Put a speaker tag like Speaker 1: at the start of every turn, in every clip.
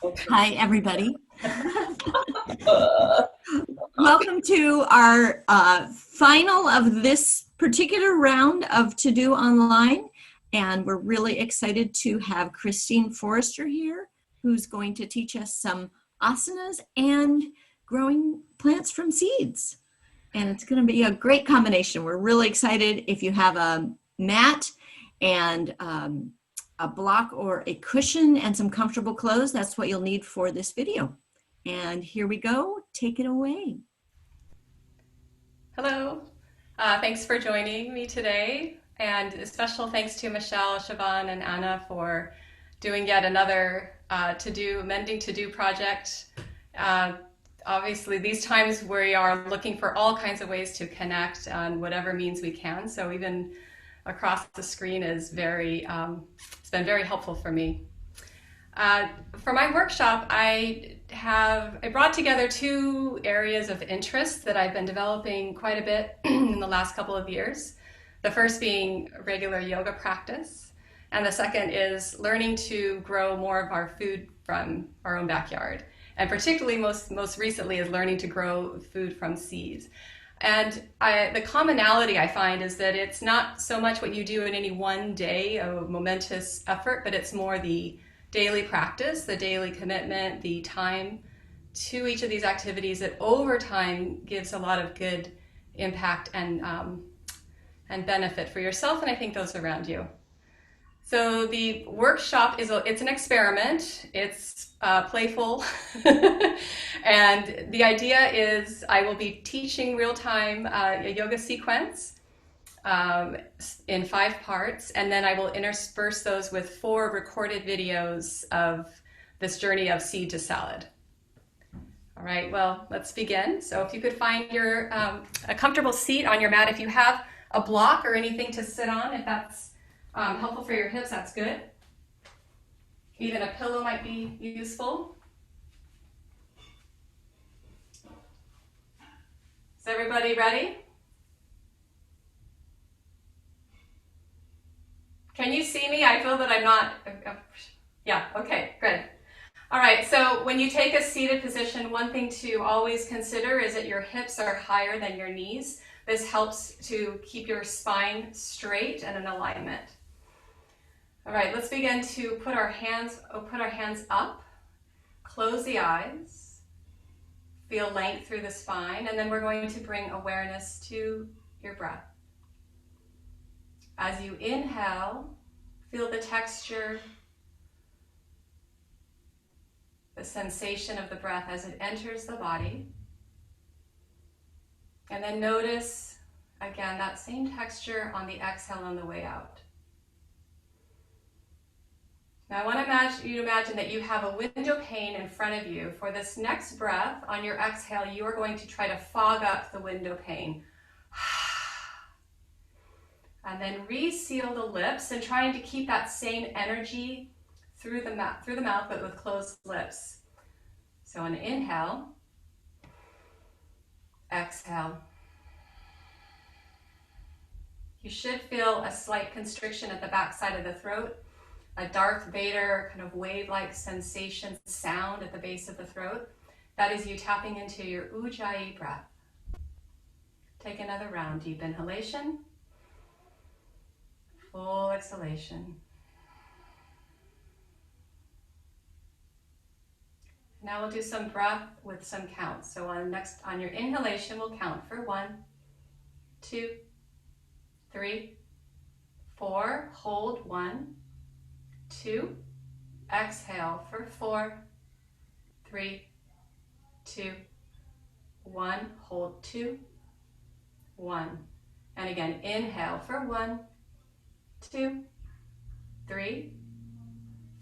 Speaker 1: Hi, everybody.
Speaker 2: Uh,
Speaker 1: Welcome to our final of this particular round of To Do Online. And we're really excited to have Christine Foerster here, who's going to teach us some asanas and growing plants from seeds. And it's going to be a great combination. We're really excited. If you have a mat and a block or a cushion and some comfortable clothes, that's what you'll need for this video. And here we go. Take it away.
Speaker 2: Hello. Thanks for joining me today. And a special thanks to Michelle, Siobhan, and Anna for doing yet another mending to do project. Uh, Obviously, these times we are looking for all kinds of ways to connect on whatever means we can. So even across the screen is it's been very helpful for me. For my workshop, I brought together two areas of interest that I've been developing quite a bit in the last couple of years. The first being regular yoga practice, and the second is learning to grow more of our food from our own backyard. And particularly most recently is learning to grow food from seeds. And the commonality I find is that it's not so much what you do in any one day, a momentous effort, but it's more the daily practice, the daily commitment, the time to each of these activities that over time gives a lot of good impact and benefit for yourself and I think those around you. So the workshop it's an experiment. It's playful, and the idea is I will be teaching real time a yoga sequence in 5 parts, and then I will intersperse those with 4 recorded videos of this journey of seed to salad. All right, well, let's begin. So if you could find a comfortable seat on your mat, if you have a block or anything to sit on, if that's helpful for your hips, that's good. Even a pillow might be useful. Is everybody ready? Can you see me? I feel that I'm not. Yeah, okay, good. All right, so when you take a seated position, one thing to always consider is that your hips are higher than your knees. This helps to keep your spine straight and in alignment. All right, let's begin to put our hands up, close the eyes, feel length through the spine, and then we're going to bring awareness to your breath. As you inhale, feel the texture, the sensation of the breath as it enters the body. And then notice, again, that same texture on the exhale on the way out. Now I want you to imagine that you have a window pane in front of you. For this next breath, on your exhale, you are going to try to fog up the window pane. And then reseal the lips and trying to keep that same energy through the mouth, but with closed lips. So an inhale, exhale. You should feel a slight constriction at the back side of the throat, a Darth Vader kind of wave-like sensation, sound at the base of the throat. That is you tapping into your Ujjayi breath. Take another round. Deep inhalation, full exhalation. Now we'll do some breath with some counts. So on your inhalation, we'll count for 1, 2, 3, 4. Hold 1, 2. Exhale for 4, 3, 2, 1. Hold 2, 1. And again, inhale for 1, 2, 3,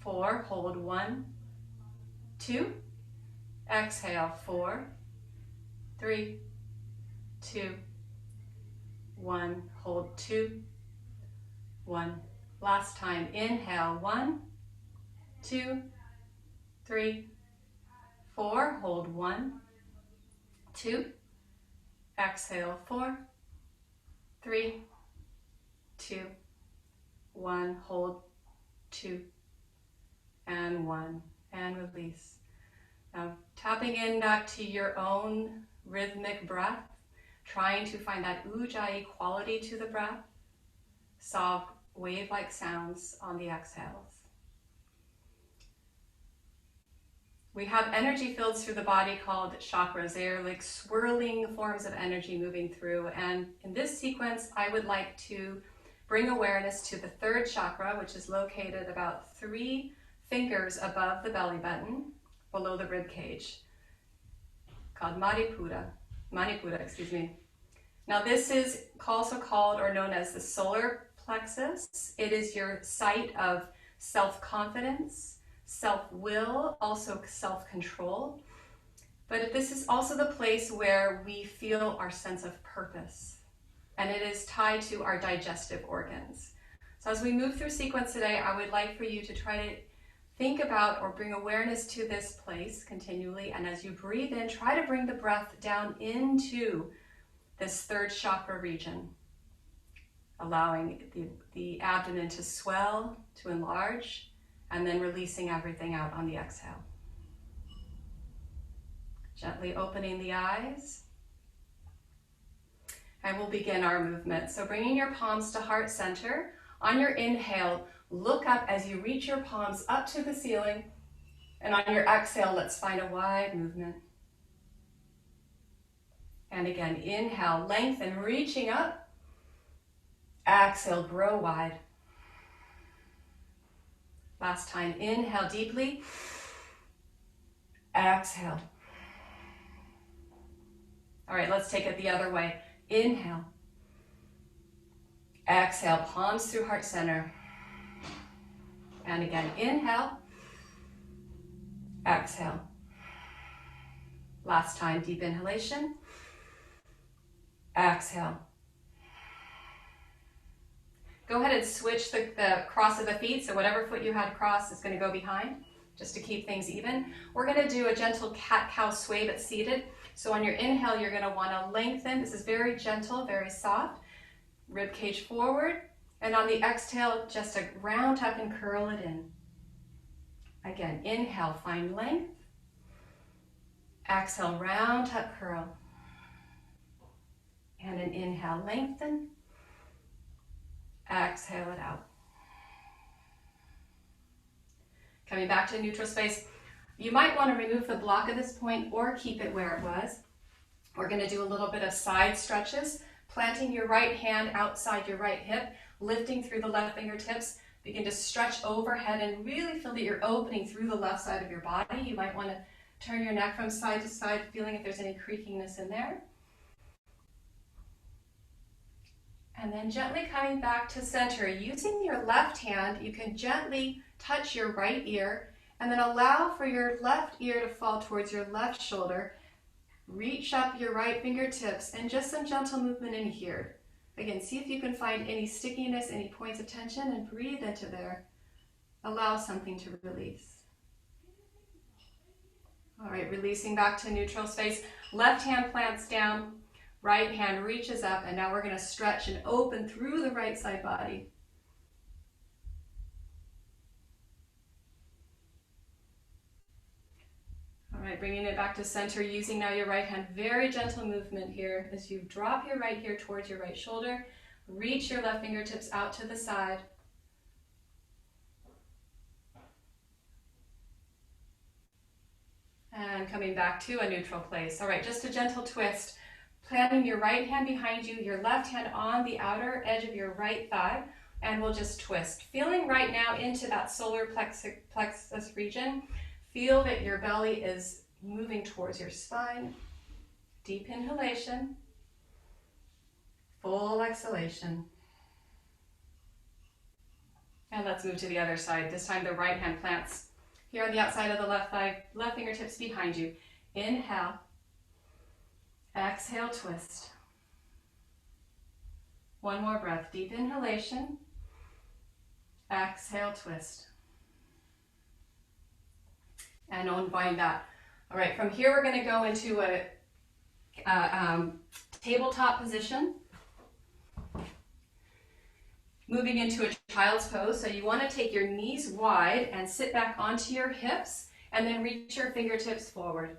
Speaker 2: 4. Hold 1, 2. Exhale 4, 3, 2, 1. Hold 2, 1. Last time. Inhale 1, 2, 3, 4. Hold 1, 2. Exhale 4, 3, 2, 1. Hold 2 and 1. and release. Now, tapping in back to your own rhythmic breath, trying to find that ujjayi quality to the breath, soft wave-like sounds on the exhales. We have energy fields through the body called chakras. They are like swirling forms of energy moving through. And in this sequence, I would like to bring awareness to the third chakra, which is located about 3 fingers above the belly button, below the rib cage, called Manipura, excuse me. Now this is also called or known as the solar plexus. It is your site of self-confidence, self-will, also self-control. But this is also the place where we feel our sense of purpose. And it is tied to our digestive organs. So as we move through sequence today, I would like for you to try to think about or bring awareness to this place continually. And as you breathe in, try to bring the breath down into this third chakra region, allowing the abdomen to swell, to enlarge, and then releasing everything out on the exhale. Gently opening the eyes. And we'll begin our movement. So bringing your palms to heart center. On your inhale, look up as you reach your palms up to the ceiling. And on your exhale, let's find a wide movement. And again, inhale, lengthen, reaching up. Exhale, grow wide. Last time, inhale deeply. Exhale. All right, let's take it the other way. Inhale. Exhale, palms through heart center. And again, inhale. Exhale. Last time, deep inhalation. Exhale. Go ahead and switch the cross of the feet, so whatever foot you had crossed is going to go behind, just to keep things even. We're going to do a gentle cat-cow sway but seated. So on your inhale, you're going to want to lengthen. This is very gentle, very soft. Rib cage forward. And on the exhale, just a round up and curl it in. Again, inhale, find length. Exhale, round up, curl. And an inhale, lengthen. Exhale it out. Coming back to neutral space. You might want to remove the block at this point or keep it where it was. We're going to do a little bit of side stretches, planting your right hand outside your right hip, lifting through the left fingertips. Begin to stretch overhead and really feel that you're opening through the left side of your body. You might want to turn your neck from side to side, feeling if there's any creakiness in there. And then gently coming back to center. Using your left hand, you can gently touch your right ear and then allow for your left ear to fall towards your left shoulder. Reach up your right fingertips and just some gentle movement in here. Again, see if you can find any stickiness, any points of tension, and breathe into there. Allow something to release. All right, releasing back to neutral space. Left hand plants down, right hand reaches up, and now we're going to stretch and open through the right side body. All right, bringing it back to center, using now your right hand. Very gentle movement here as you drop your right ear towards your right shoulder. Reach your left fingertips out to the side. And coming back to a neutral place. All right, just a gentle twist. Planting your right hand behind you, your left hand on the outer edge of your right thigh, and we'll just twist. Feeling right now into that solar plexus region. Feel that your belly is moving towards your spine. Deep inhalation. Full exhalation. And let's move to the other side. This time the right hand plants here on the outside of the left thigh, left fingertips behind you. Inhale. Exhale, twist. One more breath. Deep inhalation. Exhale, twist. And unwind that. All right, from here we're going to go into a tabletop position. Moving into a child's pose. So you want to take your knees wide and sit back onto your hips and then reach your fingertips forward.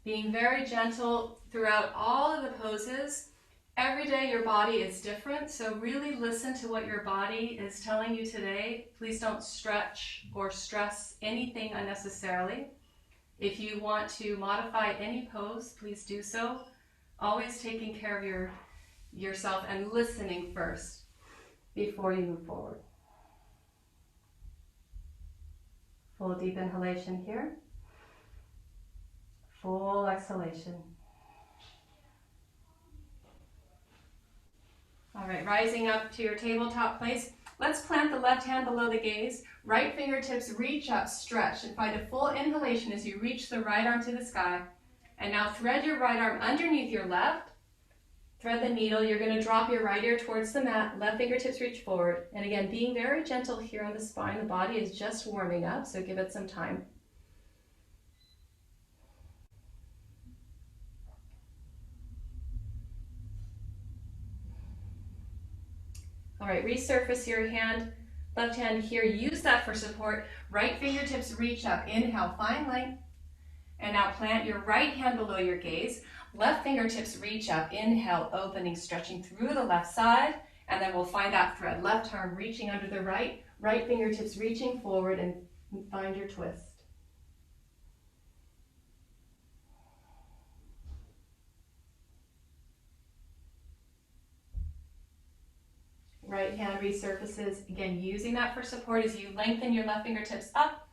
Speaker 2: Being very gentle throughout all of the poses. Every day your body is different, so really listen to what your body is telling you today. Please don't stretch or stress anything unnecessarily. If you want to modify any pose, please do so. Always taking care of yourself and listening first before you move forward. Full deep inhalation here. Full exhalation. All right, rising up to your tabletop place. Let's plant the left hand below the gaze. Right fingertips reach up, stretch, and find a full inhalation as you reach the right arm to the sky. And now thread your right arm underneath your left. Thread the needle. You're going to drop your right ear towards the mat. Left fingertips reach forward. And again, being very gentle here on the spine. The body is just warming up, so give it some time. All right, resurface your hand, left hand here. Use that for support. Right fingertips reach up. Inhale, find length. And now plant your right hand below your gaze. Left fingertips reach up. Inhale, opening, stretching through the left side. And then we'll find that thread. Left arm reaching under the right. Right fingertips reaching forward and find your twist. Right hand resurfaces, again, using that for support as you lengthen your left fingertips up.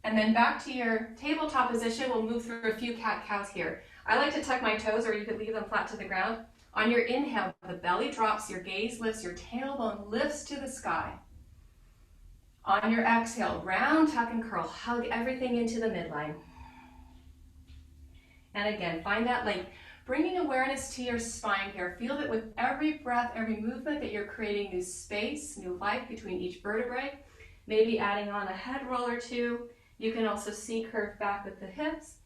Speaker 2: And then back to your tabletop position. We'll move through a few cat-cows here. I like to tuck my toes, or you could leave them flat to the ground. On your inhale, the belly drops, your gaze lifts, your tailbone lifts to the sky. On your exhale, round, tuck, and curl. Hug everything into the midline. And again, find that length. Bringing awareness to your spine here. Feel that with every breath, every movement, that you're creating new space, new life between each vertebrae. Maybe adding on a head roll or two. You can also C-curve back with the hips.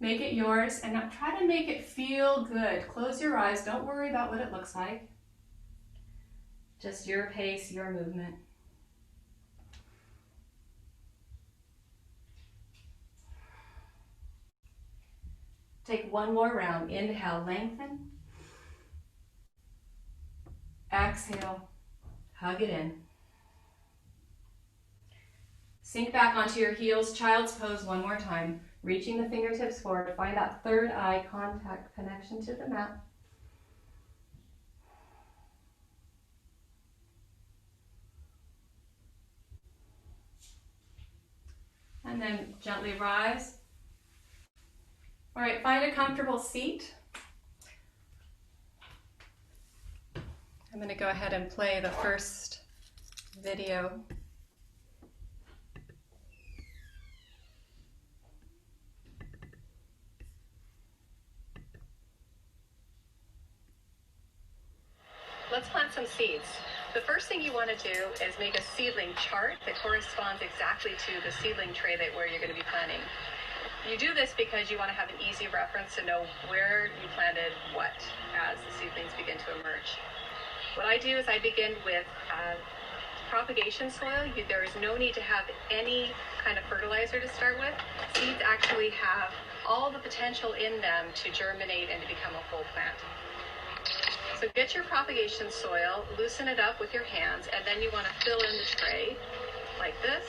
Speaker 2: Make it yours, and now try to make it feel good. Close your eyes. Don't worry about what it looks like. Just your pace, your movement. Take one more round. Inhale, lengthen. Exhale, hug it in. Sink back onto your heels, child's pose one more time. Reaching the fingertips forward. Find that third eye contact connection to the mat. And then gently rise. All right, find a comfortable seat. I'm going to go ahead and play the first video. Let's plant some seeds. The first thing you want to do is make a seedling chart that corresponds exactly to the seedling tray where you're going to be planting. You do this because you want to have an easy reference to know where you planted what as the seedlings begin to emerge. What I do is I begin with propagation soil. There is no need to have any kind of fertilizer to start with. Seeds actually have all the potential in them to germinate and to become a full plant. So get your propagation soil, loosen it up with your hands, and then you want to fill in the tray like this.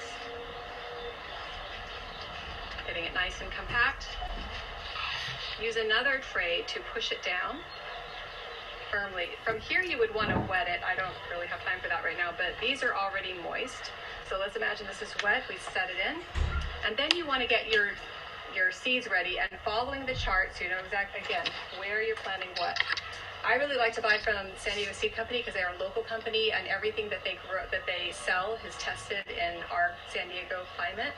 Speaker 2: Getting it nice and compact. Use another tray to push it down firmly. From here you would want to wet it. I don't really have time for that right now, but these are already moist. So let's imagine this is wet. We set it in. And then you want to get your seeds ready and following the chart so you know exactly, again, where you're planting what. I really like to buy from San Diego Seed Company because they're a local company and everything that they sell is tested in our San Diego climate.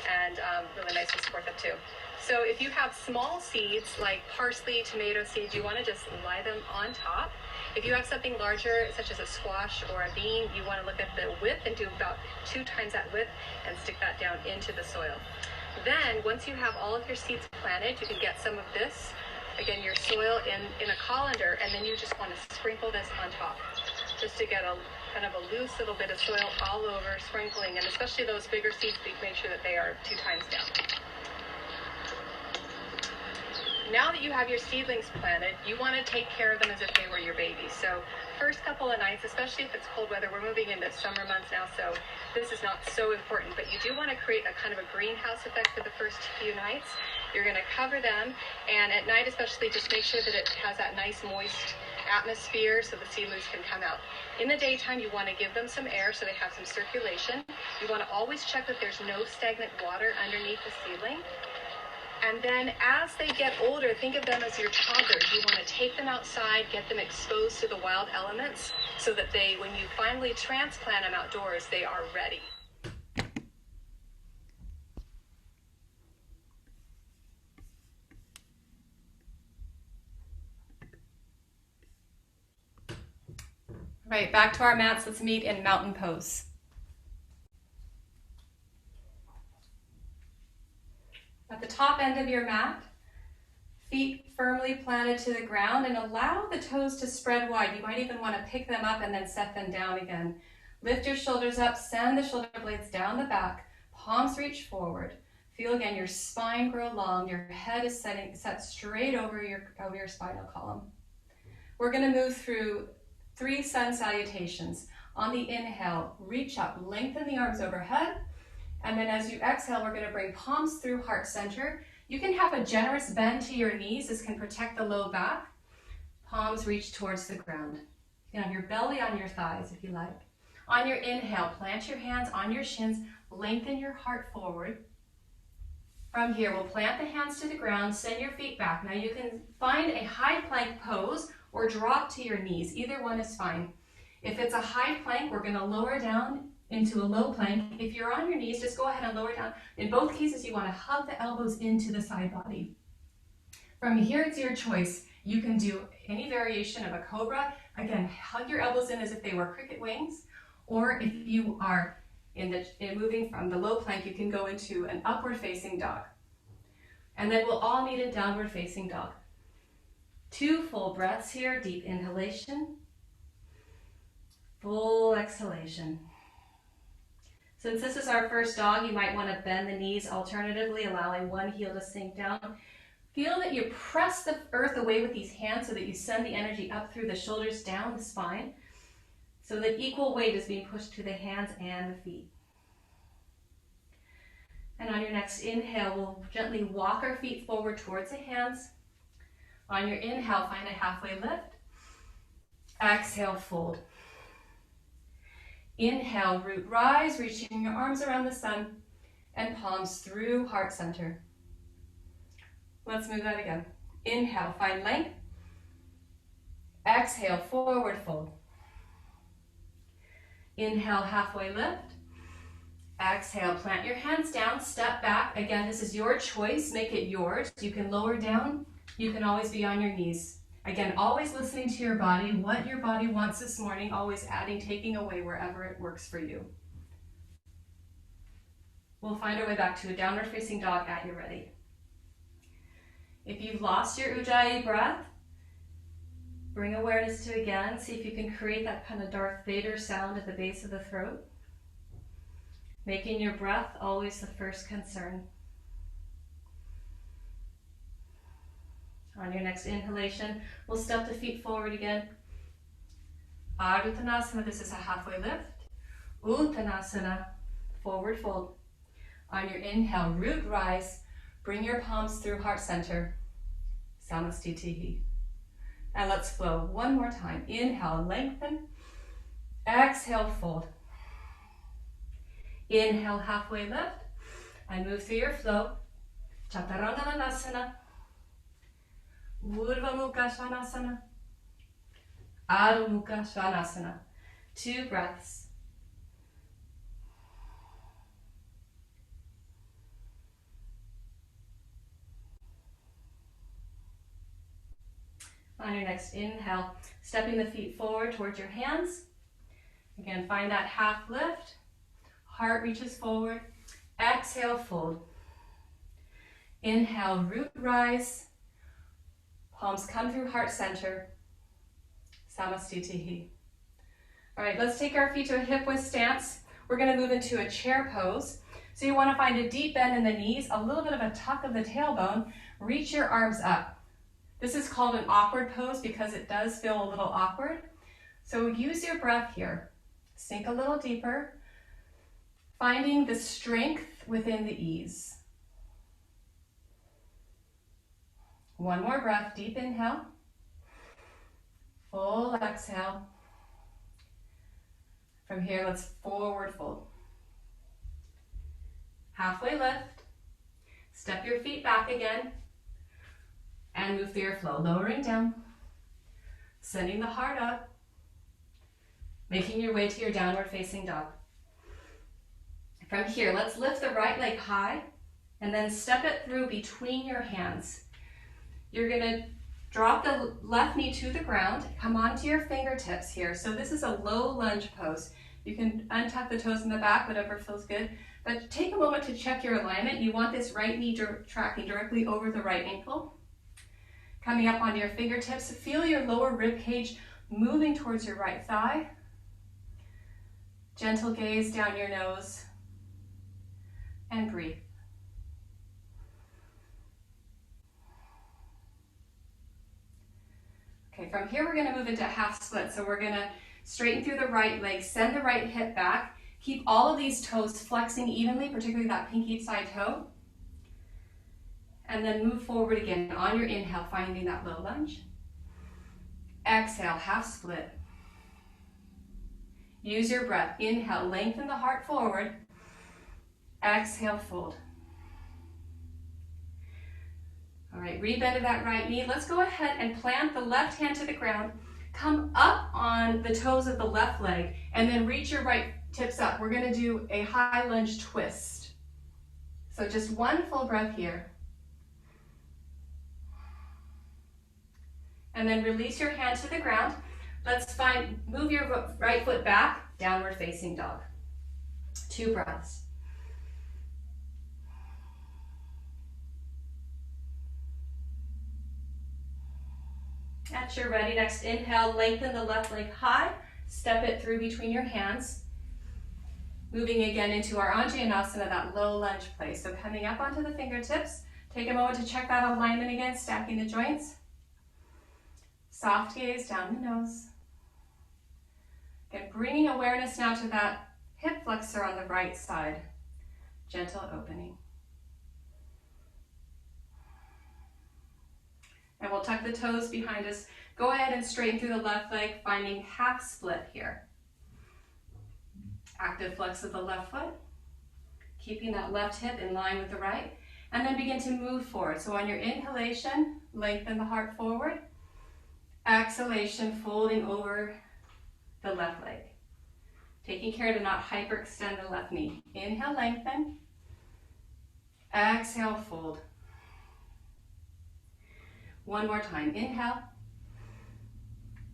Speaker 2: And really nice to support them too. So if you have small seeds like parsley, tomato seeds, you want to just lie them on top. If you have something larger, such as a squash or a bean, you want to look at the width and do about 2 times that width and stick that down into the soil. Then, once you have all of your seeds planted, you can get some of this, again, your soil in a colander, and then you just want to sprinkle this on top. just to get a kind of a loose little bit of soil all over, sprinkling, and especially those bigger seeds, make sure that they are 2 times down. Now that you have your seedlings planted, you want to take care of them as if they were your babies. So first couple of nights, especially if it's cold weather, we're moving into summer months now, so this is not so important, but you do want to create a kind of a greenhouse effect for the first few nights. You're going to cover them, and at night especially, just make sure that it has that nice moist atmosphere so the seedlings can come out. In the daytime, you want to give them some air so they have some circulation. You want to always check that there's no stagnant water underneath the seedling. And then as they get older, think of them as your toddlers. You want to take them outside, get them exposed to the wild elements so that they, when you finally transplant them outdoors, they are ready. Right, back to our mats. Let's meet in mountain pose. At the top end of your mat, feet firmly planted to the ground, and allow the toes to spread wide. You might even want to pick them up and then set them down again. Lift your shoulders up, send the shoulder blades down the back, palms reach forward. Feel again your spine grow long, your head is set straight over your spinal column. We're going to move through 3 sun salutations. On the inhale, reach up, lengthen the arms overhead. And then as you exhale, we're going to bring palms through heart center. You can have a generous bend to your knees. This can protect the low back. Palms reach towards the ground. You can have your belly on your thighs if you like. On your inhale, plant your hands on your shins, lengthen your heart forward. From here, we'll plant the hands to the ground, send your feet back. Now you can find a high plank pose or drop to your knees. Either one is fine. If it's a high plank, we're going to lower down into a low plank. If you're on your knees, just go ahead and lower down. In both cases, you want to hug the elbows into the side body. From here, it's your choice. You can do any variation of a cobra. Again, hug your elbows in as if they were cricket wings. Or if you are moving from the low plank, you can go into an upward facing dog. And then we'll all meet in downward facing dog. 2 full breaths here, deep inhalation, full exhalation. Since this is our first dog, you might want to bend the knees, alternatively allowing one heel to sink down. Feel that you press the earth away with these hands so that you send the energy up through the shoulders, down the spine, so that equal weight is being pushed to the hands and the feet. And on your next inhale, we'll gently walk our feet forward towards the hands. On your inhale, find a halfway lift. Exhale, fold. Inhale, root rise, reaching your arms around the sun and palms through heart center. Let's move that again. Inhale, find length. Exhale, forward fold. Inhale, halfway lift. Exhale, plant your hands down, step back. Again, this is your choice, make it yours. You can lower down, you can always be on your knees. Again, always listening to your body, what your body wants this morning, always adding, taking away wherever it works for you. We'll find our way back to a downward facing dog at your ready. If you've lost your Ujjayi breath, bring awareness to again, see if you can create that kind of Darth Vader sound at the base of the throat. Making your breath always the first concern. On your next inhalation, we'll step the feet forward again. Ardha Uttanasana, this is a halfway lift. Uttanasana, forward fold. On your inhale, root rise, bring your palms through heart center. Samastitihi. And let's flow one more time. Inhale, lengthen. Exhale, fold. Inhale, halfway lift. And move through your flow. Chaturanga. Urdhva Mukha Svanasana, Adho Mukha Svanasana. 2 breaths. On your next inhale, stepping the feet forward towards your hands. Again, find that half lift. Heart reaches forward. Exhale, fold. Inhale, root rise. Palms come through heart center. Samastitihi. All right, let's take our feet to a hip width stance. We're going to move into a chair pose. So you want to find a deep bend in the knees, a little bit of a tuck of the tailbone. Reach your arms up. This is called an awkward pose because it does feel a little awkward. So use your breath here. Sink a little deeper, finding the strength within the ease. One more breath, deep inhale, full exhale. From here, let's forward fold. Halfway lift, step your feet back again, and move through your flow, lowering down, sending the heart up, making your way to your downward facing dog. From here, let's lift the right leg high, and then step it through between your hands. You're gonna drop the left knee to the ground, come onto your fingertips here. So this is a low lunge pose. You can untuck the toes in the back, whatever feels good, but take a moment to check your alignment. You want this right knee tracking directly over the right ankle. Coming up onto your fingertips, feel your lower rib cage moving towards your right thigh. Gentle gaze down your nose and breathe. Okay, from here we're going to move into a half split. So we're going to straighten through the right leg, send the right hip back, keep all of these toes flexing evenly, particularly that pinky side toe. And then move forward again on your inhale, finding that low lunge. Exhale, half split. Use your breath. Inhale, lengthen the heart forward. Exhale, fold. All right, rebend of that right knee. Let's go ahead and plant the left hand to the ground. Come up on the toes of the left leg and then reach your right tips up. We're going to do a high lunge twist. So just one full breath here. And then release your hand to the ground. Let's move your right foot back, downward facing dog. 2 breaths. At your ready, next inhale, lengthen the left leg high, step it through between your hands. Moving again into our Asana, that low lunge place. So coming up onto the fingertips, take a moment to check that alignment again, stacking the joints. Soft gaze down the nose. Again, bringing awareness now to that hip flexor on the right side. Gentle opening. And we'll tuck the toes behind us. Go ahead and straighten through the left leg, finding half split here. Active flex of the left foot, keeping that left hip in line with the right, and then begin to move forward. So on your inhalation, lengthen the heart forward. Exhalation, folding over the left leg. Taking care to not hyperextend the left knee. Inhale, lengthen. Exhale, fold. One more time. Inhale.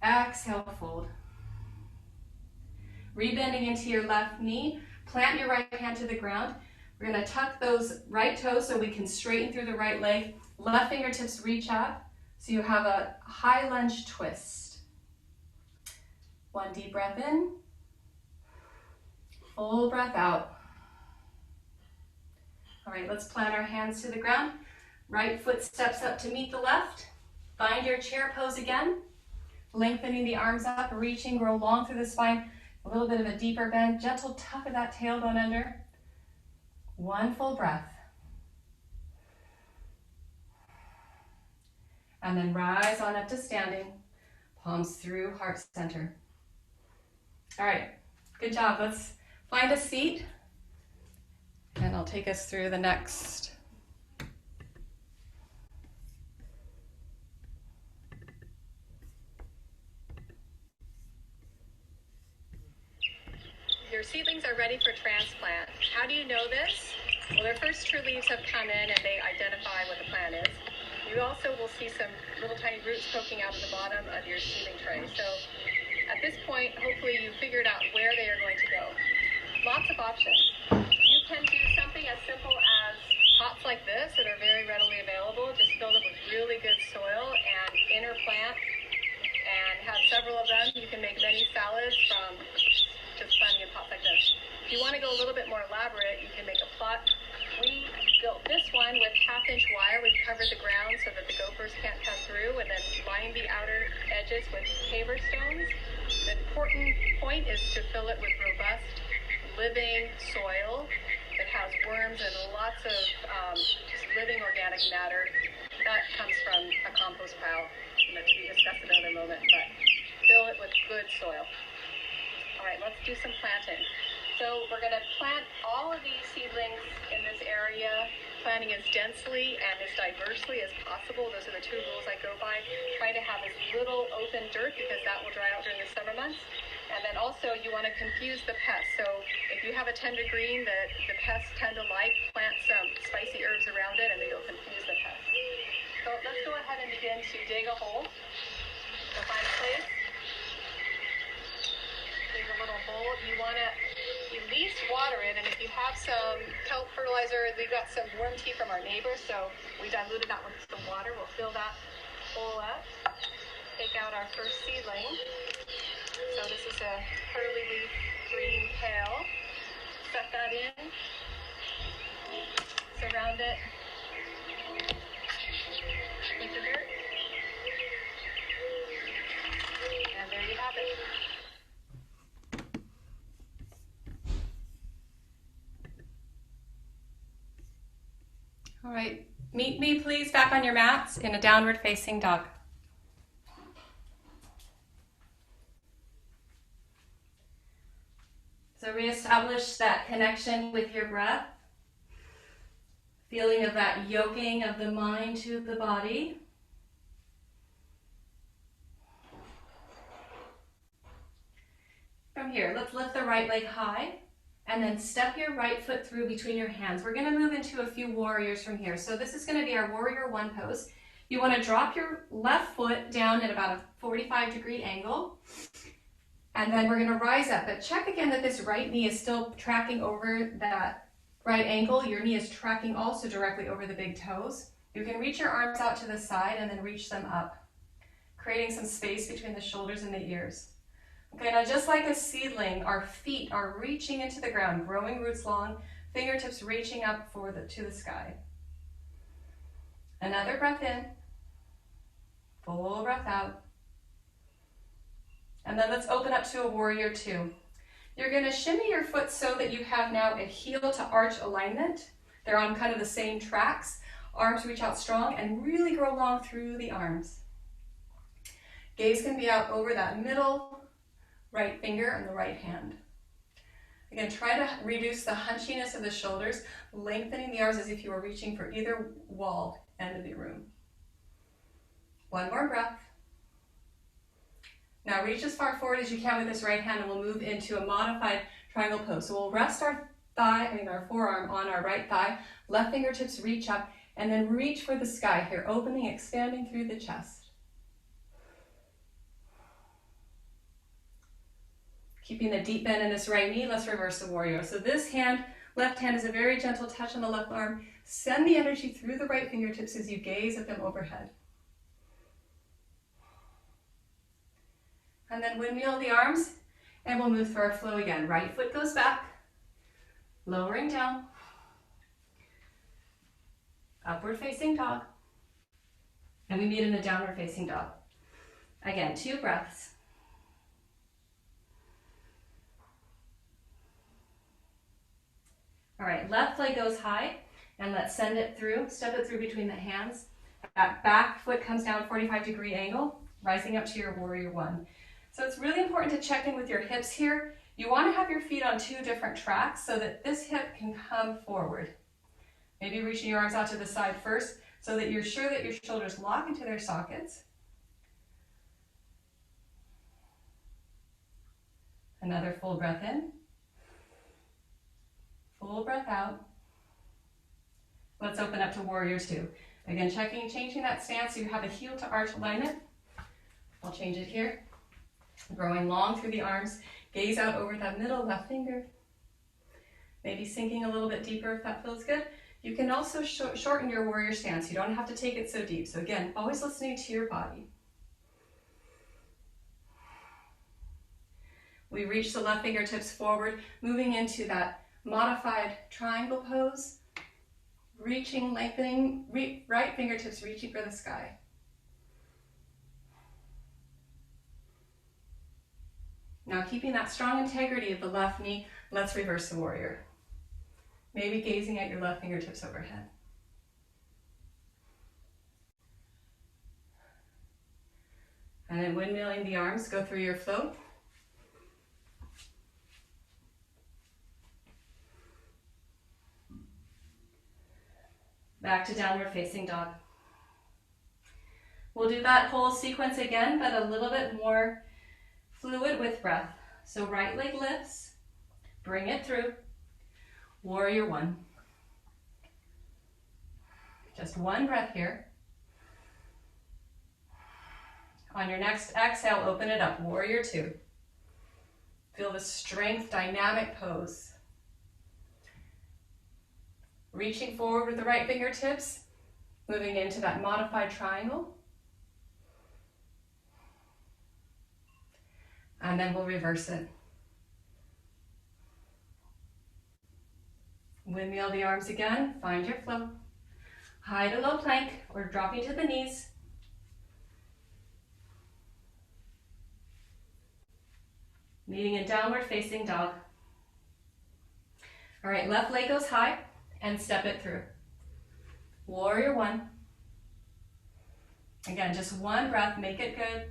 Speaker 2: Exhale, fold. Rebending into your left knee. Plant your right hand to the ground. We're going to tuck those right toes so we can straighten through the right leg. Left fingertips reach up. So you have a high lunge twist. One deep breath in. Full breath out. All right, let's plant our hands to the ground. Right foot steps up to meet the left. Find your chair pose again. Lengthening the arms up, reaching, grow long through the spine. A little bit of a deeper bend. Gentle tuck of that tailbone under. One full breath. And then rise on up to standing. Palms through heart center. All right, good job. Let's find a seat. And I'll take us through the next. Your seedlings are ready for transplant. How do you know this? Well, their first true leaves have come in and they identify what the plant is. You also will see some little tiny roots poking out of the bottom of your seedling tray. So at this point, hopefully you figured out where they are going to go. Lots of options. You can do something as simple as pots like this that are very readily available. Just fill them with really good soil and interplant and have several of them. You can make many sizes. salads from just planting in pots like this. If you want to go a little bit more elaborate, you can make a plot. We built this one with 1/2-inch wire. We covered the ground so that the gophers can't come through, and then lined the outer edges with paver stones. The important point is to fill it with robust, living soil that has worms and lots of just living organic matter. That comes from a compost pile, to be discussed at another moment, but fill it with good soil. All right, let's do some planting. So we're going to plant all of these seedlings in this area, planting as densely and as diversely as possible. Those are the 2 rules I go by. Try to have as little open dirt because that will dry out during the summer months. And then also you want to confuse the pests. So if you have a tender green that the pests tend to like, plant some spicy herbs around it and it'll confuse the pests. So let's go ahead and begin to dig a hole. So find a place. Dig a little hole. You want to at least water it, and if you have some kelp fertilizer, we've got some worm tea from our neighbors, so we diluted that with some water. We'll fill that hole up. Take out our first seedling. So this is a curly leaf green kale. Set that in. Surround it with the dirt. And there you have it. All right, meet me please back on your mats in a downward facing dog. So reestablish that connection with your breath, feeling of that yoking of the mind to the body. From here, let's lift the right leg high. And then step your right foot through between your hands. We're going to move into a few warriors from here. So this is going to be our warrior 1 pose. You want to drop your left foot down at about a 45-degree angle. And then we're going to rise up. But check again that this right knee is still tracking over that right ankle. Your knee is tracking also directly over the big toes. You can reach your arms out to the side and then reach them up, creating some space between the shoulders and the ears. Okay, now just like a seedling, our feet are reaching into the ground, growing roots long, fingertips reaching up to the sky. Another breath in, full breath out. And then let's open up to a warrior 2. You're going to shimmy your foot so that you have now a heel to arch alignment. They're on kind of the same tracks. Arms reach out strong and really grow long through the arms. Gaze can be out over that middle right finger and the right hand. Again, try to reduce the hunchiness of the shoulders, lengthening the arms as if you were reaching for either wall end of the room. 1 more breath. Now reach as far forward as you can with this right hand and we'll move into a modified triangle pose. So we'll rest our forearm on our right thigh, left fingertips reach up, and then reach for the sky here, opening, expanding through the chest. Keeping the deep bend in this right knee, let's reverse the warrior. So this hand, left hand is a very gentle touch on the left arm. Send the energy through the right fingertips as you gaze at them overhead. And then windmill the arms, and we'll move through our flow again. Right foot goes back, lowering down, upward facing dog, and we meet in a downward facing dog. Again, 2 breaths. All right, left leg goes high, and let's send it through, step it through between the hands. That back foot comes down 45-degree angle, rising up to your warrior 1. So it's really important to check in with your hips here. You want to have your feet on 2 different tracks so that this hip can come forward. Maybe reaching your arms out to the side first so that you're sure that your shoulders lock into their sockets. Another full breath in. Full breath out. Let's open up to warrior 2. Again, changing that stance so you have a heel to arch alignment. I'll change it here. Growing long through the arms. Gaze out over that middle left finger. Maybe sinking a little bit deeper if that feels good. You can also shorten your warrior stance. You don't have to take it so deep. So again, always listening to your body. We reach the left fingertips forward, moving into that modified triangle pose, reaching, lengthening, right fingertips reaching for the sky. Now keeping that strong integrity of the left knee, let's reverse the warrior. Maybe gazing at your left fingertips overhead. And then windmilling the arms, go through your flow. Back to downward facing dog. We'll do that whole sequence again, but a little bit more fluid with breath. So right leg lifts, bring it through. Warrior one. Just one breath here. On your next exhale, open it up, warrior two. Feel the strength, dynamic pose. Reaching forward with the right fingertips, moving into that modified triangle. And then we'll reverse it. Windmill the arms again, find your flow. High to low plank or dropping to the knees. Meeting in downward facing dog. All right, left leg goes high and step it through. Warrior one. Again, just one breath, make it good.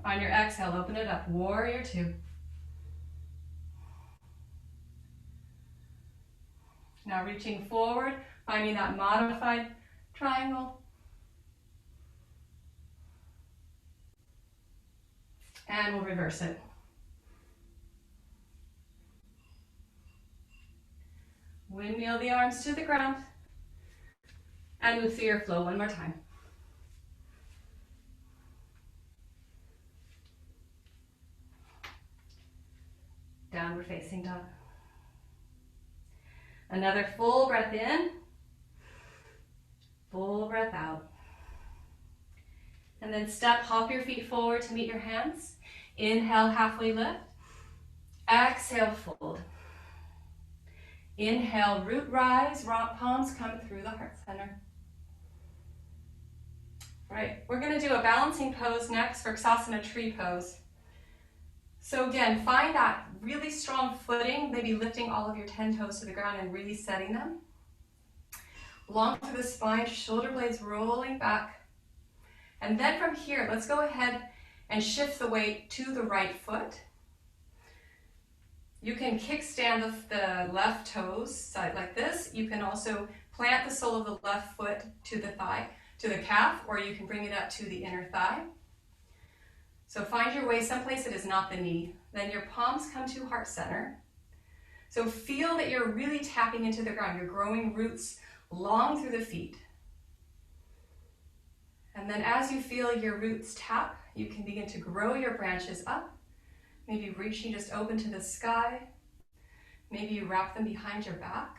Speaker 2: On your exhale, open it up, warrior two. Now reaching forward, finding that modified triangle. And we'll reverse it. Windmill the arms to the ground. And move through your flow one more time. Downward facing dog. Another full breath in. Full breath out. And then hop your feet forward to meet your hands. Inhale, halfway lift. Exhale, fold. Inhale, root rise, rock palms come through the heart center. All right, we're gonna do a balancing pose next for Asana tree pose. So again, find that really strong footing, maybe lifting all of your 10 toes to the ground and really setting them. Long through the spine, shoulder blades rolling back. And then from here, let's go ahead and shift the weight to the right foot. You can kickstand the left toes side like this. You can also plant the sole of the left foot to the thigh, to the calf, or you can bring it up to the inner thigh. So find your way someplace that is not the knee. Then your palms come to heart center. So feel that you're really tapping into the ground. You're growing roots long through the feet. And then as you feel your roots tap, you can begin to grow your branches up. Maybe reaching just open to the sky. Maybe you wrap them behind your back.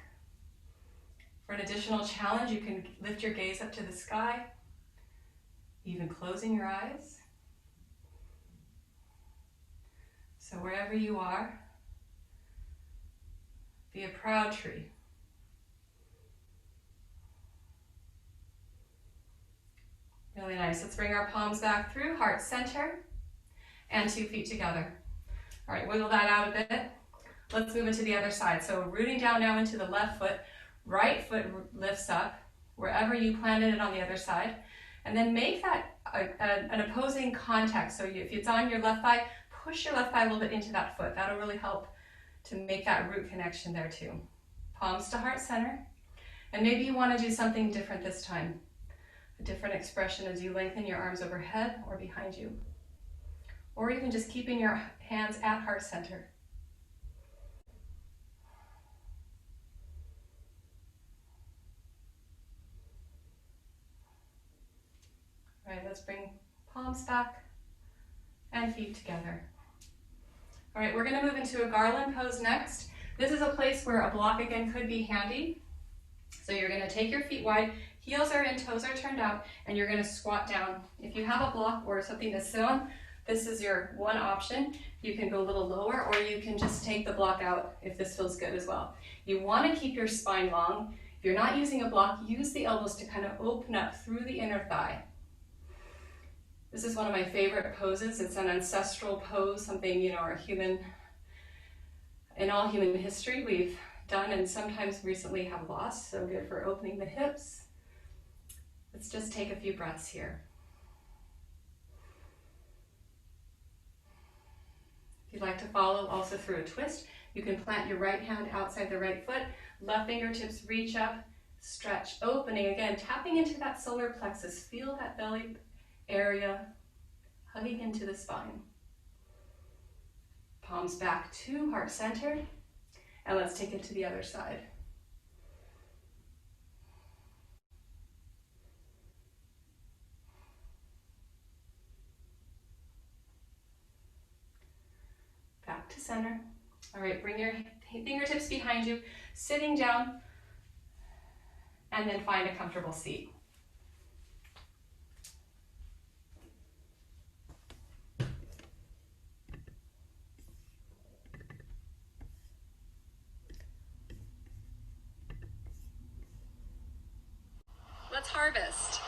Speaker 2: For an additional challenge, you can lift your gaze up to the sky, even closing your eyes. So wherever you are, be a proud tree. Really nice. Let's bring our palms back through, heart center, and 2 feet together. All right, wiggle that out a bit. Let's move into the other side. So rooting down now into the left foot, right foot lifts up wherever you planted it on the other side. And then make that an opposing contact. So if it's on your left thigh, push your left thigh a little bit into that foot. That'll really help to make that root connection there too. Palms to heart center. And maybe you want to do something different this time. A different expression as you lengthen your arms overhead or behind you. Or even just keeping your hands at heart center. All right, let's bring palms back and feet together. All right, we're going to move into a garland pose next. This is a place where a block again could be handy. So you're going to take your feet wide, heels are in, toes are turned out, and you're going to squat down. If you have a block or something to sit on, This is your one option. You can go a little lower, or you can just take the block out if this feels good as well. You want to keep your spine long. If you're not using a block, use the elbows to kind of open up through the inner thigh. This is one of my favorite poses. It's an ancestral pose, something, in all human history we've done and sometimes recently have lost. So good for opening the hips. Let's just take a few breaths here. If you'd like to follow also through a twist, you can plant your right hand outside the right foot, left fingertips reach up, stretch, opening again, tapping into that solar plexus. Feel that belly area hugging into the spine. Palms back to heart center, and let's take it to the other side. Back to center. All right, bring your fingertips behind you, sitting down, and then find a comfortable seat. Let's harvest.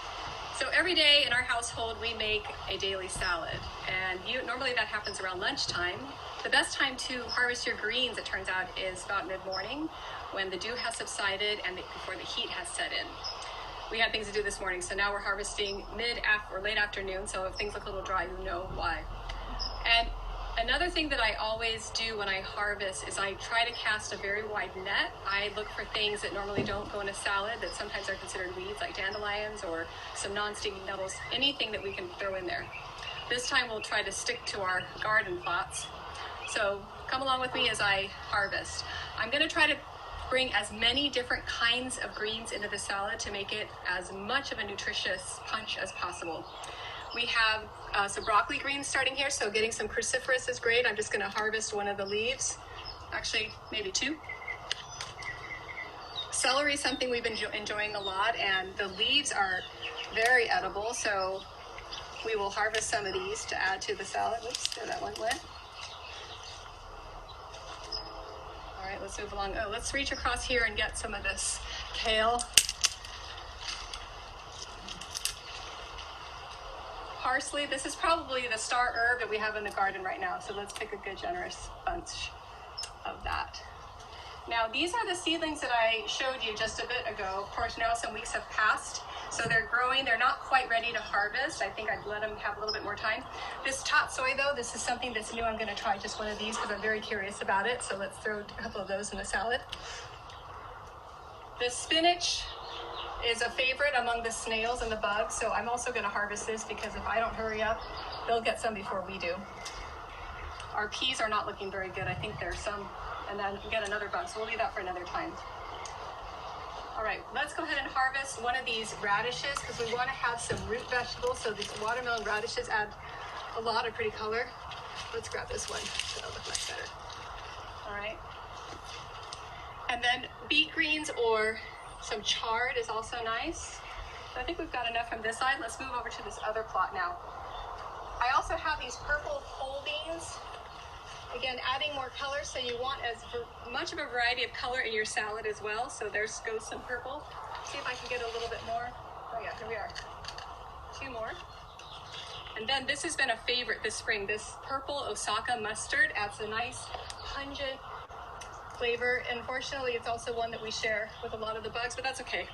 Speaker 2: So every day in our household, we make a daily salad, and normally that happens around lunchtime. The best time to harvest your greens, it turns out, is about mid-morning when the dew has subsided and before the heat has set in. We had things to do this morning, so now we're harvesting or late afternoon, so if things look a little dry, you know why. And another thing that I always do when I harvest is I try to cast a very wide net. I look for things that normally don't go in a salad that sometimes are considered weeds, like dandelions or some non-stinging nettles, anything that we can throw in there. This time we'll try to stick to our garden plots. So come along with me as I harvest. I'm going to try to bring as many different kinds of greens into the salad to make it as much of a nutritious punch as possible. We have some broccoli greens starting here, so getting some cruciferous is great. I'm just going to harvest one of the leaves, actually maybe two. Celery is something we've been enjoying a lot, and the leaves are very edible, so we will harvest some of these to add to the salad. Oops, there that one went. All right, let's move along. Oh, let's reach across here and get some of this kale. Parsley, this is probably the star herb that we have in the garden right now, so let's pick a good generous bunch of that. Now these are the seedlings that I showed you just a bit ago. Of course, now some weeks have passed, so they're growing. They're not quite ready to harvest. I think I'd let them have a little bit more time. This tatsoi, though, this is something that's new. I'm going to try just one of these because I'm very curious about it, so let's throw a couple of those in the salad. The spinach is a favorite among the snails and the bugs, so I'm also going to harvest this because if I don't hurry up, they'll get some before we do. Our peas are not looking very good. I think there's some, and then get another bug, so we'll leave that for another time. All right, let's go ahead and harvest one of these radishes because we want to have some root vegetables, so these watermelon radishes add a lot of pretty color. Let's grab this one, that'll look much better. All right. And then beet greens or some chard is also nice. So I think we've got enough from this side. Let's move over to this other plot now. I also have these purple pole beans. Again, adding more color, so you want as much of a variety of color in your salad as well. So there goes some purple. See if I can get a little bit more. Oh yeah, here we are. Two more. And then this has been a favorite this spring. This purple Osaka mustard adds a nice pungent flavor. Unfortunately, it's also one that we share with a lot of the bugs, but that's okay.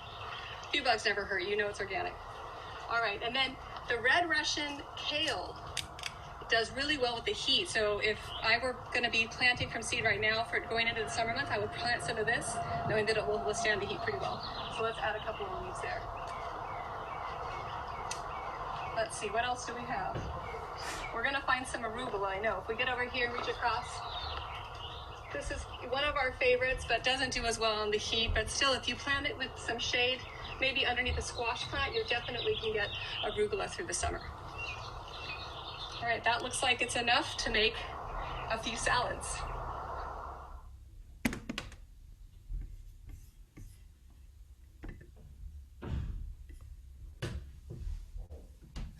Speaker 2: A few bugs never hurt. You know it's organic. All right, and then the red Russian kale does really well with the heat. So if I were going to be planting from seed right now for going into the summer months, I would plant some of this, knowing that it will withstand the heat pretty well. So let's add a couple of leaves there. Let's see, what else do we have? We're going to find some arugula, I know. If we get over here and reach across, this is one of our favorites, but doesn't do as well in the heat. But still, if you plant it with some shade, maybe underneath a squash plant, you definitely can get arugula through the summer. All right, that looks like it's enough to make a few salads.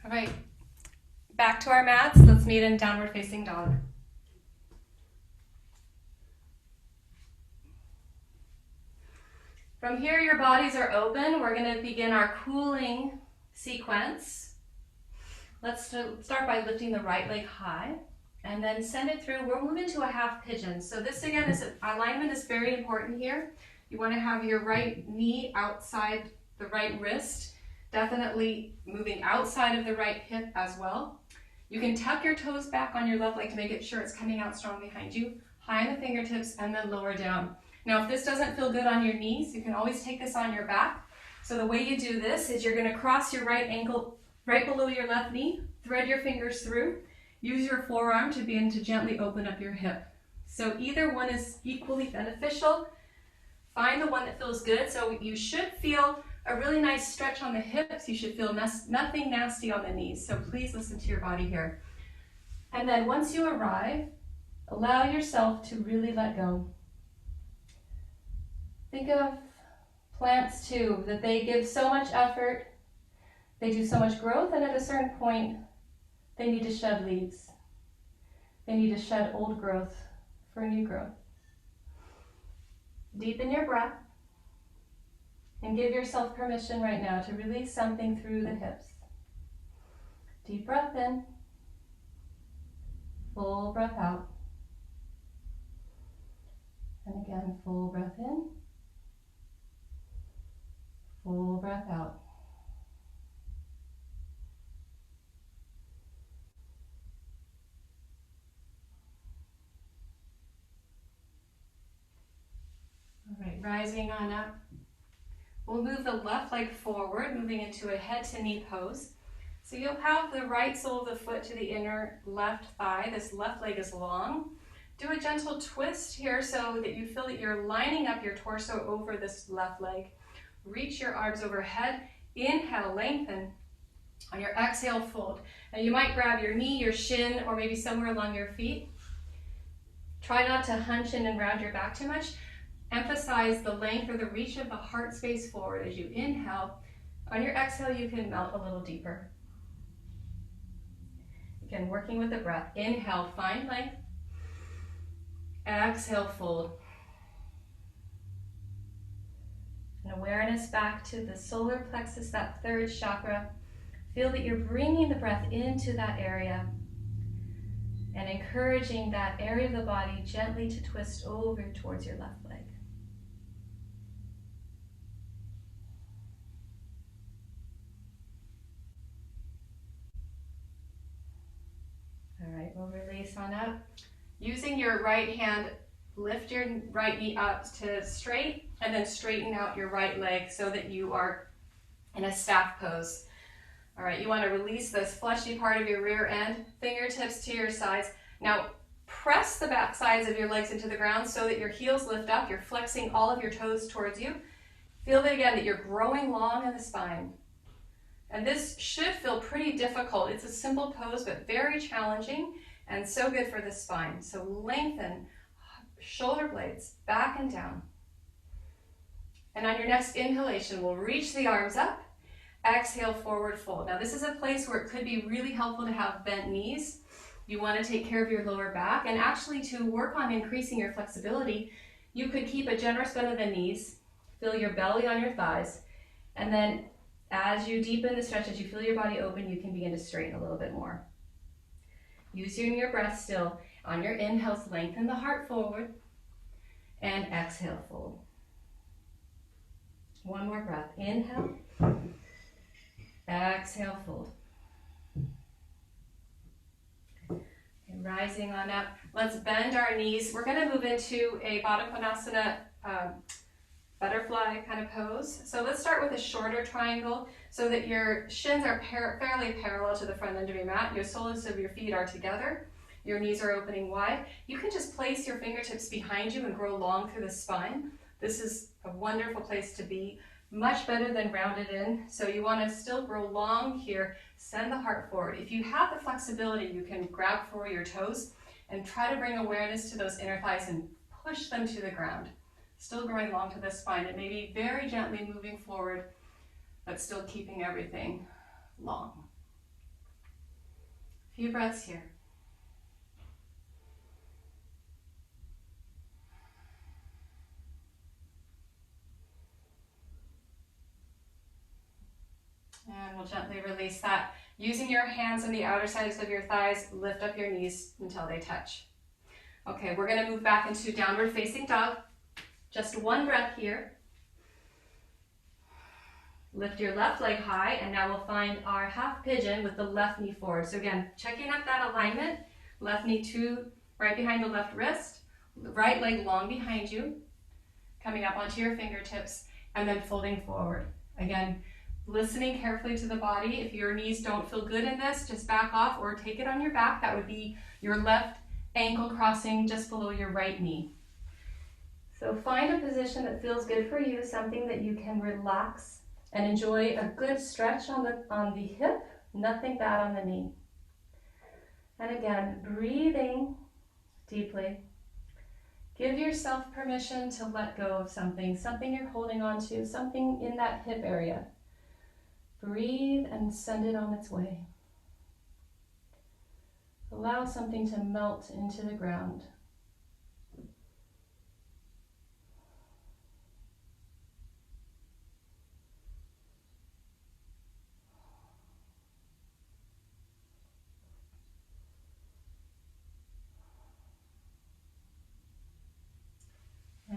Speaker 2: All right, back to our mats. Let's meet in downward facing dog. From here, your bodies are open. We're going to begin our cooling sequence. Let's start by lifting the right leg high and then send it through. We'll move into a half pigeon. So this again is alignment is very important here. You want to have your right knee outside the right wrist, definitely moving outside of the right hip as well. You can tuck your toes back on your left leg to make it sure it's coming out strong behind you. High in the fingertips and then lower down. Now if this doesn't feel good on your knees, you can always take this on your back. So the way you do this is you're going to cross your right ankle right below your left knee, thread your fingers through, use your forearm to begin to gently open up your hip. So either one is equally beneficial. Find the one that feels good. So you should feel a really nice stretch on the hips. You should feel nothing nasty on the knees. So please listen to your body here. And then once you arrive, allow yourself to really let go. Think of plants too, that they give so much effort, they do so much growth, and at a certain point, they need to shed leaves. They need to shed old growth for new growth. Deepen your breath. And give yourself permission right now to release something through the hips. Deep breath in. Full breath out. And again, full breath in. Full breath out. All right, rising on up. We'll move the left leg forward, moving into a head to knee pose. So you'll have the right sole of the foot to the inner left thigh. This left leg is long. Do a gentle twist here so that you feel that you're lining up your torso over this left leg. Reach your arms overhead. Inhale, lengthen. On your exhale, fold. Now you might grab your knee, your shin, or maybe somewhere along your feet. Try not to hunch in and round your back too much. Emphasize the length or the reach of the heart space forward as you inhale. On your exhale, you can melt a little deeper. Again, working with the breath. Inhale, find length. Exhale, fold. And awareness back to the solar plexus, that third chakra. Feel that you're bringing the breath into that area and encouraging that area of the body gently to twist over towards your left leg. All right, we'll release on up. Using your right hand, lift your right knee up to straight and then straighten out your right leg so that you are in a staff pose. All right, you want to release this fleshy part of your rear end, fingertips to your sides. Now, press the back sides of your legs into the ground so that your heels lift up. You're flexing all of your toes towards you. Feel that again, that you're growing long in the spine. And this should feel pretty difficult. It's a simple pose, but very challenging and so good for the spine. So lengthen shoulder blades back and down. And on your next inhalation, we'll reach the arms up. Exhale, forward fold. Now this is a place where it could be really helpful to have bent knees. You want to take care of your lower back, and actually to work on increasing your flexibility, you could keep a generous bend of the knees, feel your belly on your thighs, and then as you deepen the stretch, as you feel your body open, you can begin to straighten a little bit more. Using your breath still. On your inhales, lengthen the heart forward, and exhale, fold. One more breath. Inhale. Exhale, fold. And rising on up. Let's bend our knees. We're going to move into a Baddha Konasana butterfly kind of pose. So let's start with a shorter triangle so that your shins are fairly parallel to the front end of your mat. Your soles of your feet are together. Your knees are opening wide. You can just place your fingertips behind you and grow long through the spine. This is a wonderful place to be. Much better than rounded in. So you want to still grow long here. Send the heart forward. If you have the flexibility, you can grab for your toes and try to bring awareness to those inner thighs and push them to the ground. Still growing long to the spine and maybe very gently moving forward, but still keeping everything long. Few breaths here. And we'll gently release that. Using your hands on the outer sides of your thighs, lift up your knees until they touch. Okay, we're going to move back into downward facing dog. Just one breath here. Lift your left leg high, and now we'll find our half pigeon with the left knee forward. So again, checking out that alignment, left knee right behind the left wrist, right leg long behind you, coming up onto your fingertips, and then folding forward. Again, listening carefully to the body. If your knees don't feel good in this, just back off or take it on your back. That would be your left ankle crossing just below your right knee. So find a position that feels good for you, something that you can relax and enjoy a good stretch on the hip, nothing bad on the knee. And again, breathing deeply. Give yourself permission to let go of something you're holding on to, something in that hip area. Breathe and send it on its way. Allow something to melt into the ground.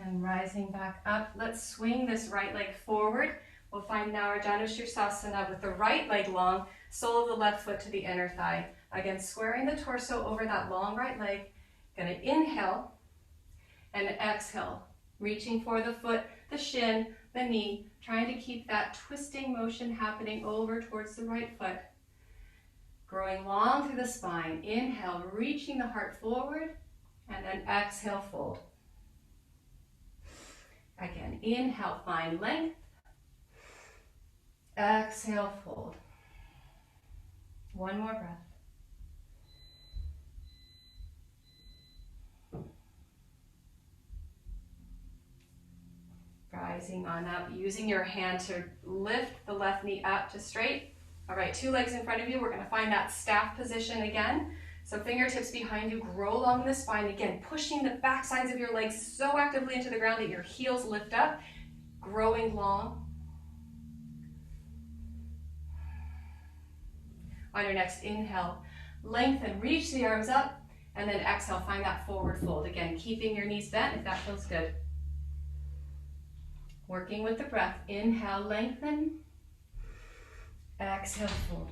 Speaker 2: And rising back up, let's swing this right leg forward. We'll find now our Janushirasana with the right leg long, sole of the left foot to the inner thigh. Again, squaring the torso over that long right leg. Gonna inhale and exhale, reaching for the foot, the shin, the knee, trying to keep that twisting motion happening over towards the right foot. Growing long through the spine. Inhale, reaching the heart forward, and then exhale, fold. Again, inhale, find length. Exhale, fold. One more breath. Rising on up, using your hand to lift the left knee up to straight. All right, two legs in front of you. We're going to find that staff position again. So fingertips behind you, grow along the spine. Again, pushing the back sides of your legs so actively into the ground that your heels lift up, growing long. On your next inhale, lengthen, reach the arms up, and then exhale, find that forward fold. Again, keeping your knees bent if that feels good. Working with the breath. Inhale, lengthen. Exhale, fold.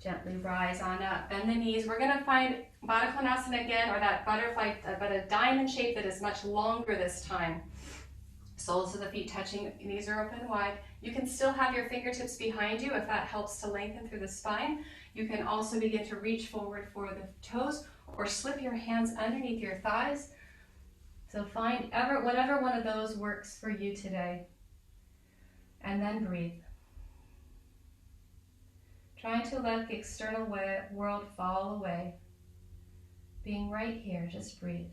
Speaker 2: Gently rise on up, bend the knees. We're going to find Baddha Konasana again, or that butterfly, but a diamond shape that is much longer this time. Soles of the feet touching, knees are open wide. You can still have your fingertips behind you if that helps to lengthen through the spine. You can also begin to reach forward for the toes or slip your hands underneath your thighs. So find whatever one of those works for you today. And then breathe. Trying to let the external world fall away. Being right here, just breathe.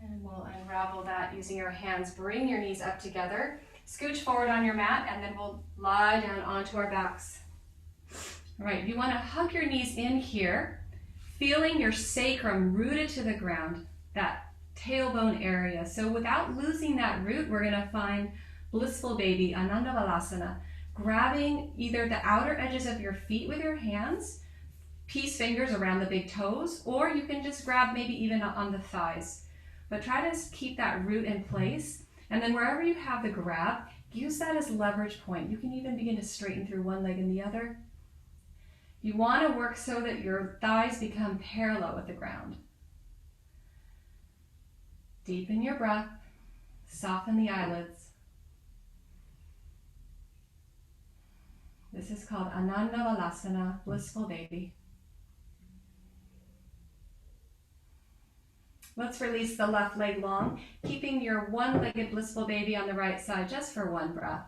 Speaker 2: And we'll unravel that using your hands. Bring your knees up together. Scooch forward on your mat, and then we'll lie down onto our backs. All right, you want to hug your knees in here, feeling your sacrum rooted to the ground, that tailbone area. So without losing that root, we're going to find blissful baby, Ananda Balasana, grabbing either the outer edges of your feet with your hands, peace fingers around the big toes, or you can just grab maybe even on the thighs. But try to keep that root in place, and then wherever you have the grab, use that as leverage point. You can even begin to straighten through one leg and the other. You want to work so that your thighs become parallel with the ground. Deepen your breath, soften the eyelids. This is called Ananda Balasana, blissful baby. Let's release the left leg long, keeping your one-legged blissful baby on the right side just for one breath.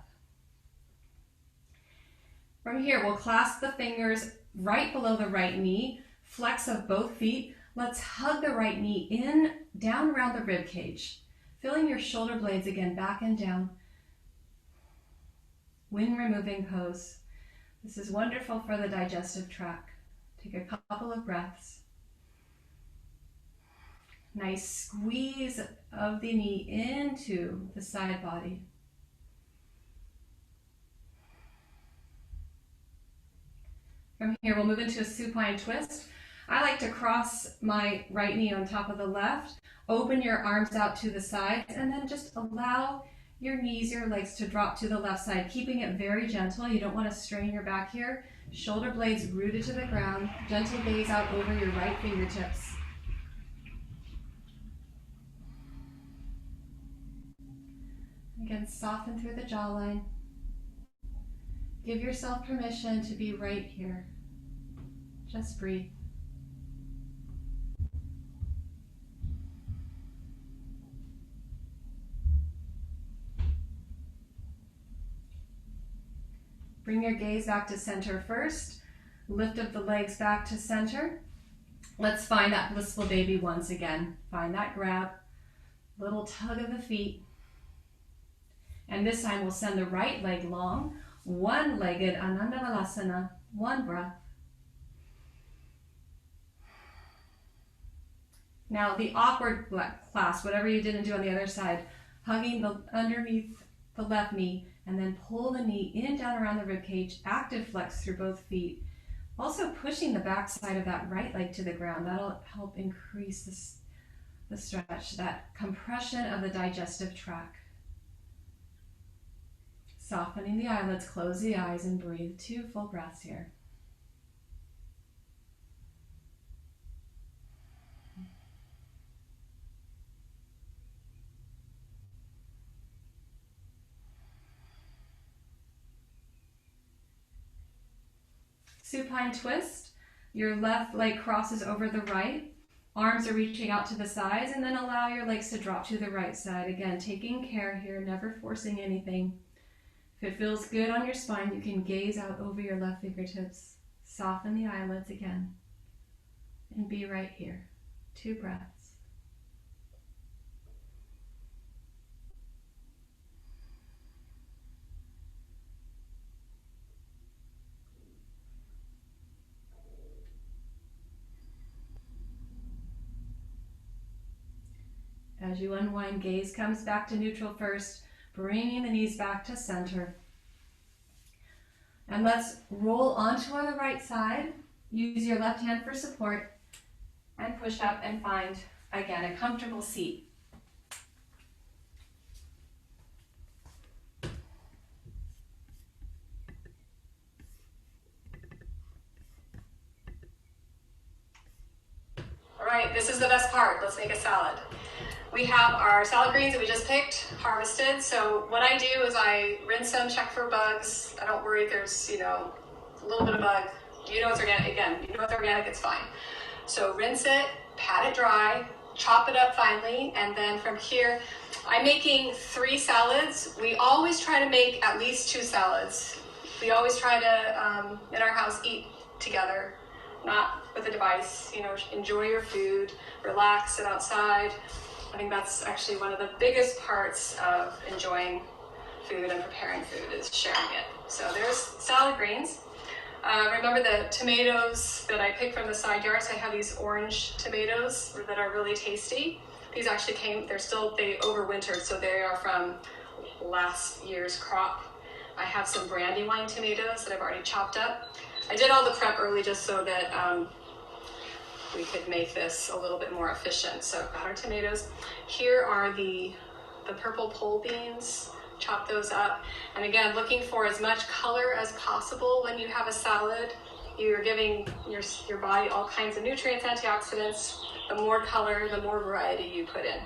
Speaker 2: From here, we'll clasp the fingers right below the right knee, flex of both feet. Let's hug the right knee in, down around the rib cage, filling your shoulder blades again back and down. Wind removing pose. This is wonderful for the digestive tract. Take a couple of breaths. Nice squeeze of the knee into the side body. From here, we'll move into a supine twist. I like to cross my right knee on top of the left, open your arms out to the sides, and then just allow your knees, your legs to drop to the left side, keeping it very gentle. You don't want to strain your back here. Shoulder blades rooted to the ground. Gentle gaze out over your right fingertips. Again, soften through the jawline. Give yourself permission to be right here. Just breathe. Bring your gaze back to center first. Lift up the legs back to center. Let's find that blissful baby once again. Find that grab, little tug of the feet. And this time we'll send the right leg long, one-legged Anandavalasana, one breath. Now the awkward clasp, whatever you didn't do on the other side, hugging underneath the left knee, and then pull the knee in, down around the rib cage, active flex through both feet. Also pushing the back side of that right leg to the ground. That'll help increase the stretch, that compression of the digestive tract. Softening the eyelids, close the eyes, and breathe 2 full breaths here. Supine twist. Your left leg crosses over the right. Arms are reaching out to the sides, and then allow your legs to drop to the right side. Again, taking care here, never forcing anything. If it feels good on your spine, you can gaze out over your left fingertips. Soften the eyelids again. And be right here. 2 breaths. As you unwind, gaze comes back to neutral first, bringing the knees back to center. And let's roll onto the right side. Use your left hand for support and push up and find, again, a comfortable seat. All right, this is the best part. Let's make a salad. We have our salad greens that we just picked, harvested. So what I do is I rinse them, check for bugs. I don't worry if there's, a little bit of bug. You know it's organic. Again, you know it's organic, it's fine. So rinse it, pat it dry, chop it up finely, and then from here, I'm making 3 salads. We always try to make at least 2 salads. We always try to, in our house, eat together, not with a device. Enjoy your food, relax, sit outside. I think that's actually one of the biggest parts of enjoying food and preparing food is sharing it. So there's salad greens. Remember the tomatoes that I picked from the side yards? I have these orange tomatoes that are really tasty. These actually they overwintered, so they are from last year's crop. I have some brandywine tomatoes that I've already chopped up. I did all the prep early just so that we could make this a little bit more efficient. So I've got our tomatoes. Here are the purple pole beans. Chop those up. And again, looking for as much color as possible when you have a salad. You're giving your body all kinds of nutrients, antioxidants. The more color, the more variety you put in.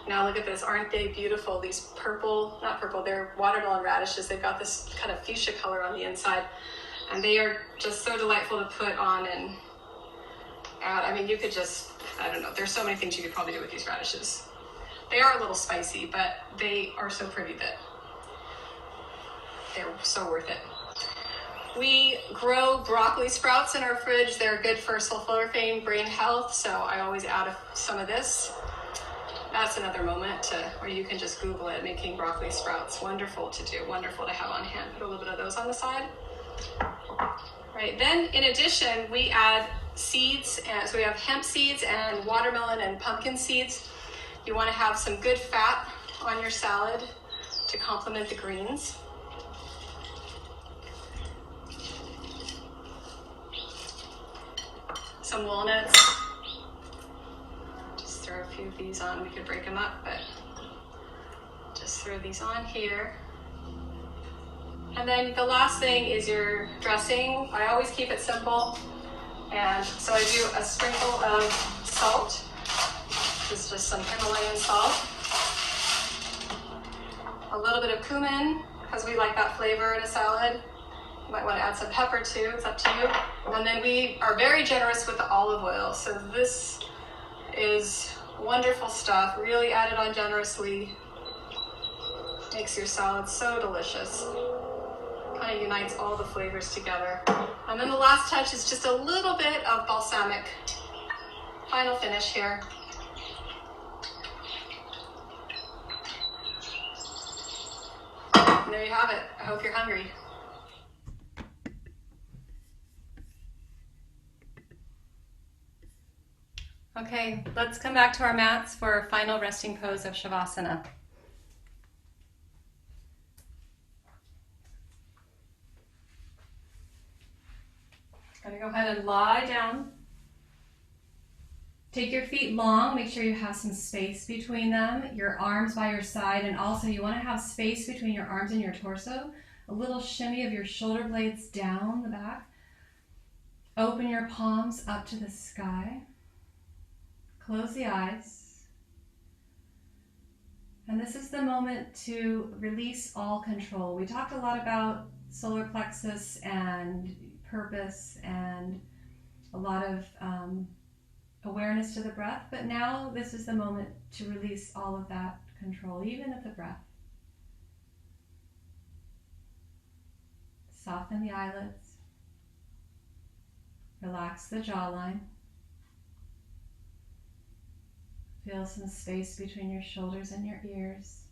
Speaker 2: Now look at this, aren't they beautiful? These they're watermelon radishes. They've got this kind of fuchsia color on the inside. And they are just so delightful to put on and add, I mean, you could just, I don't know, there's so many things you could probably do with these radishes. They are a little spicy, but they are so pretty that they're so worth it. We grow broccoli sprouts in our fridge. They're good for sulforaphane brain health, so I always add some of this. That's another moment where you can just Google it, making broccoli sprouts. Wonderful to do, wonderful to have on hand. Put a little bit of those on the side. Right, then in addition, we add seeds. So we have hemp seeds and watermelon and pumpkin seeds. You want to have some good fat on your salad to complement the greens. Some walnuts. Just throw a few of these on. We could break them up, but just throw these on here. And then the last thing is your dressing. I always keep it simple. And so I do a sprinkle of salt. This is just some Himalayan salt. A little bit of cumin, because we like that flavor in a salad. You might want to add some pepper too, it's up to you. And then we are very generous with the olive oil. So this is wonderful stuff, really added on generously. Makes your salad so delicious. Kind of unites all the flavors together. And then the last touch is just a little bit of balsamic. Final finish here. And there you have it. I hope you're hungry. Okay, let's come back to our mats for our final resting pose of Shavasana. Gonna go ahead and lie down. Take your feet long, make sure you have some space between them, your arms by your side, and also you want to have space between your arms and your torso. A little shimmy of your shoulder blades down the back. Open your palms up to the sky. Close the eyes. And this is the moment to release all control. We talked a lot about solar plexus and purpose and a lot of awareness to the breath, but now this is the moment to release all of that control, even of the breath. Soften the eyelids. Relax the jawline. Feel some space between your shoulders and your ears.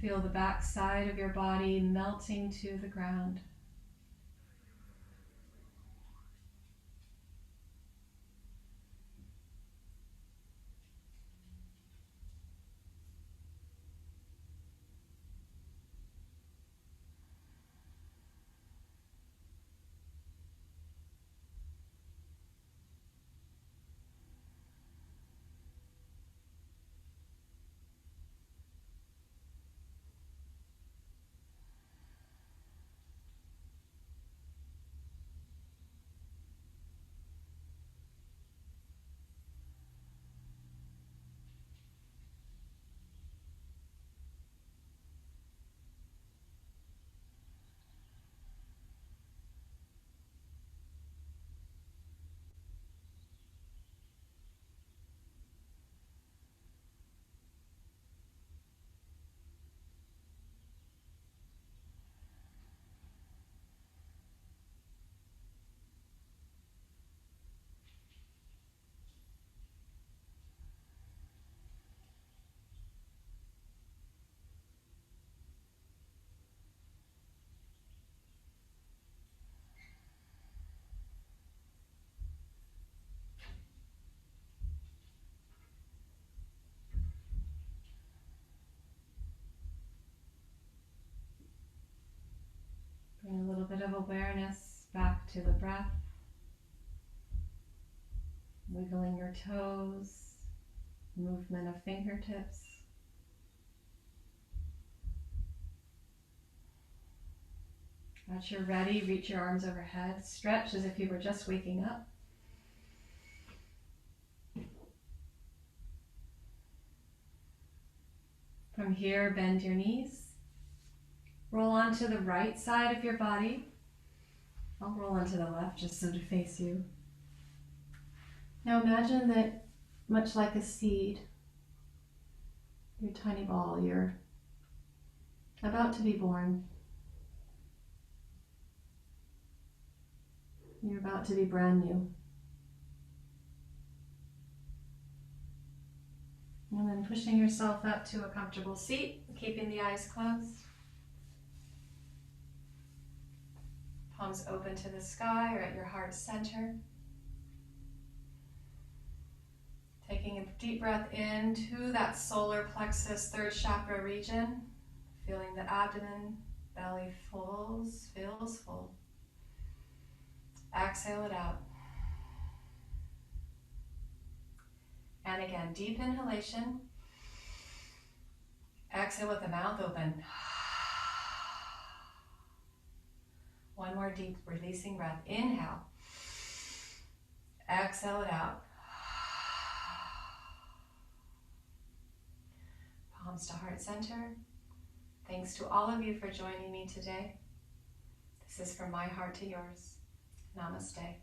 Speaker 2: Feel the back side of your body melting to the ground. Bring a little bit of awareness back to the breath. Wiggling your toes, movement of fingertips. Once you're ready, reach your arms overhead. Stretch as if you were just waking up. From here, bend your knees. Roll onto the right side of your body. I'll roll onto the left just so to face you. Now imagine that, much like a seed, your tiny ball, you're about to be born. You're about to be brand new. And then pushing yourself up to a comfortable seat, keeping the eyes closed. Palms open to the sky or at your heart center. Taking a deep breath into that solar plexus, third chakra region. Feeling the abdomen, belly feels full. Exhale it out. And again, deep inhalation. Exhale with the mouth open. One more deep releasing breath. Inhale. Exhale it out. Palms to heart center. Thanks to all of you for joining me today. This is from my heart to yours. Namaste.